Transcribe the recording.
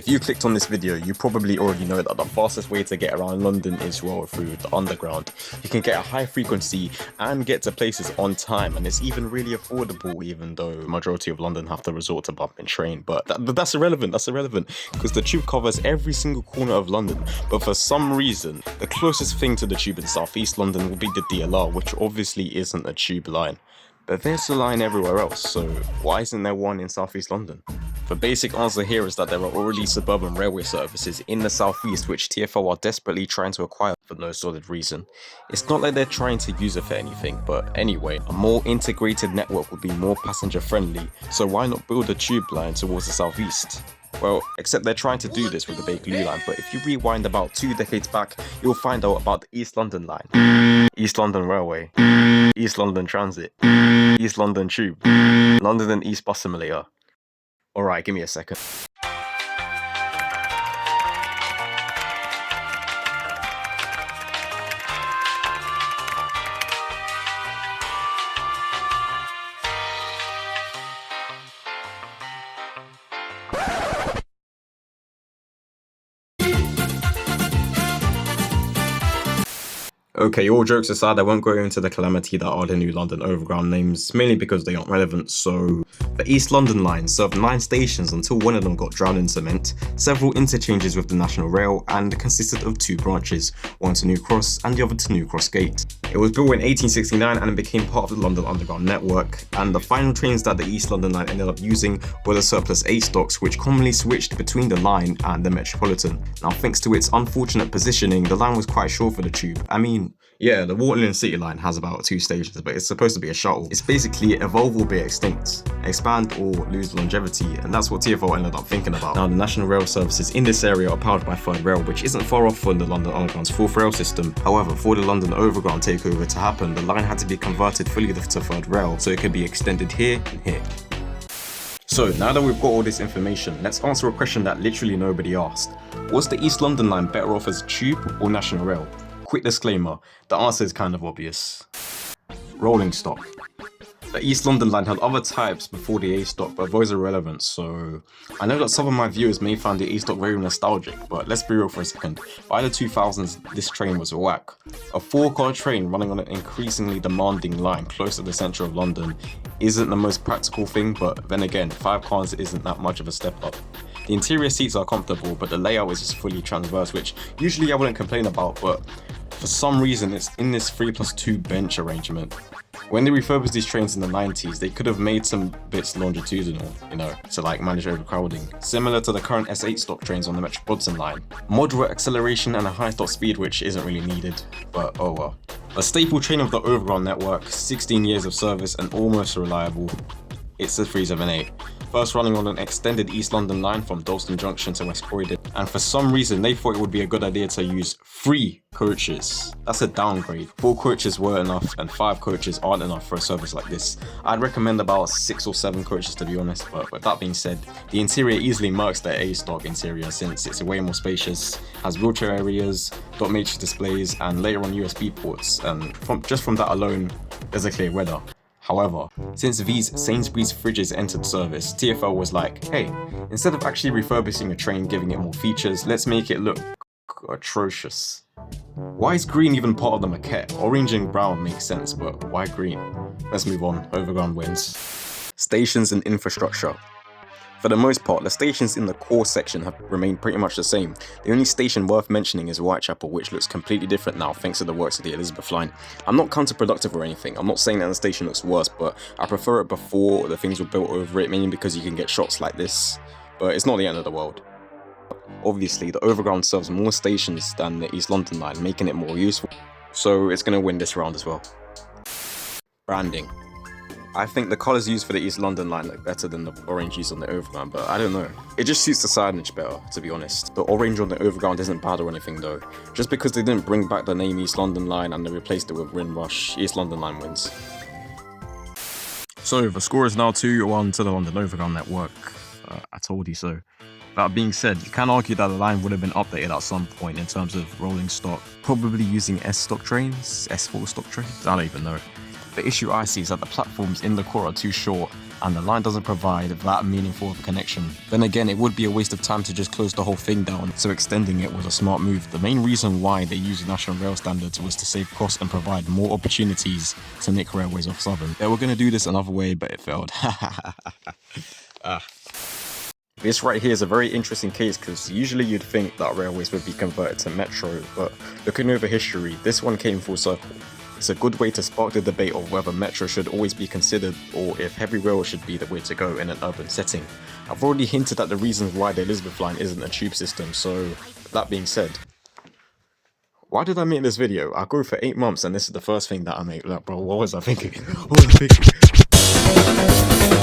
If you clicked on this video, you probably already know that the fastest way to get around London is well through the underground. You can get a high frequency and get to places on time, and it's even really affordable, even though the majority of London have to resort to bumping train. But that's irrelevant, because the tube covers every single corner of London. But for some reason, the closest thing to the tube in South East London will be the DLR, which obviously isn't a tube line. But there's a line everywhere else, so why isn't there one in South East London? The basic answer here is that there are already suburban railway services in the southeast which TfL are desperately trying to acquire for no solid reason. It's not like they're trying to use it for anything, but anyway, a more integrated network would be more passenger friendly, so why not build a tube line towards the southeast? Well, except they're trying to do this with the Bakerloo line, but if you rewind about 2 decades back, you'll find out about the East London line, East London Railway, East London Transit, East London Tube, London and East Bus Simulator. Alright, give me a second. Okay, all jokes aside, I won't go into the calamity that are the new London Overground names, mainly because they aren't relevant. So, the East London line served 9 stations until one of them got drowned in cement, several interchanges with the National Rail, and consisted of 2 branches, one to New Cross and the other to New Cross Gate. It was built in 1869 and it became part of the London Underground network, and the final trains that the East London line ended up using were the surplus 8 stocks, which commonly switched between the line and the Metropolitan. Now, thanks to its unfortunate positioning, the line was quite short for the tube. I mean, yeah, the Waterloo City line has about 2 stations, but it's supposed to be a shuttle. It's basically evolve or be extinct, expand or lose longevity, and that's what TfL ended up thinking about. Now, the National Rail services in this area are powered by Third Rail, which isn't far off from the London Underground's 4th rail system. However, for the London Overground takeover to happen, the line had to be converted fully to Third Rail, so it could be extended here and here. So, now that we've got all this information, let's answer a question that literally nobody asked. Was the East London line better off as tube or National Rail? Quick disclaimer, the answer is kind of obvious. Rolling stock. The East London line had other types before the A stock, but those are irrelevant, so I know that some of my viewers may find the A stock very nostalgic, but let's be real for a second. By the 2000s, this train was whack. A 4-car train running on an increasingly demanding line close to the centre of London isn't the most practical thing, but then again, 5 cars isn't that much of a step up. The interior seats are comfortable, but the layout is just fully transverse, which usually I wouldn't complain about, but for some reason it's in this 3+2 bench arrangement. When they refurbished these trains in the 90s, they could have made some bits longitudinal, to like manage overcrowding, similar to the current S8 stock trains on the Metropolitan line. Moderate acceleration and a high top speed, which isn't really needed, but oh well. A staple train of the Overground network, 16 years of service and almost reliable. It's the 378. First running on an extended East London line from Dalston Junction to West Croydon, and for some reason they thought it would be a good idea to use 3 coaches. That's a downgrade. 4 coaches were enough and 5 coaches aren't enough for a service like this. I'd recommend about 6 or 7 coaches to be honest, but with that being said, the interior easily marks the A stock interior since it's way more spacious, has wheelchair areas, dot matrix displays and later on USB ports, and just from that alone, there's a clear winner. However, since these Sainsbury's fridges entered service, TfL was like, hey, instead of actually refurbishing a train giving it more features, let's make it look atrocious. Why is green even part of the maquette? Orange and brown makes sense, but why green? Let's move on, Overground wins. Stations and infrastructure. For the most part, the stations in the core section have remained pretty much the same. The only station worth mentioning is Whitechapel, which looks completely different now thanks to the works of the Elizabeth line. I'm not counterproductive or anything, I'm not saying that the station looks worse, but I prefer it before the things were built over it, mainly because you can get shots like this, but it's not the end of the world. Obviously, the Overground serves more stations than the East London line, making it more useful, so it's going to win this round as well. Branding. I think the colours used for the East London line look better than the orange used on the Overground, but I don't know. It just suits the signage better, to be honest. The orange on the Overground isn't bad or anything though. Just because they didn't bring back the name East London line and they replaced it with Windrush, East London line wins. So the score is now 2-1 to the London Overground network. I told you so. That being said, you can argue that the line would have been updated at some point in terms of rolling stock, probably using S stock trains, S4 stock trains, I don't even know. The issue I see is that the platforms in the core are too short and the line doesn't provide that meaningful of a connection. Then again, it would be a waste of time to just close the whole thing down, so extending it was a smart move. The main reason why they used national rail standards was to save costs and provide more opportunities to nick railways off Southern. They were going to do this another way, but it failed. This right here is a very interesting case because usually you'd think that railways would be converted to metro, but looking over history, this one came full circle. It's a good way to spark the debate of whether metro should always be considered or if heavy rail should be the way to go in an urban setting. I've already hinted at the reasons why the Elizabeth line isn't a tube system, so that being said, why did I make this video? I go for 8 months and this is the first thing that I make. Like, bro, what was I thinking? What was I thinking?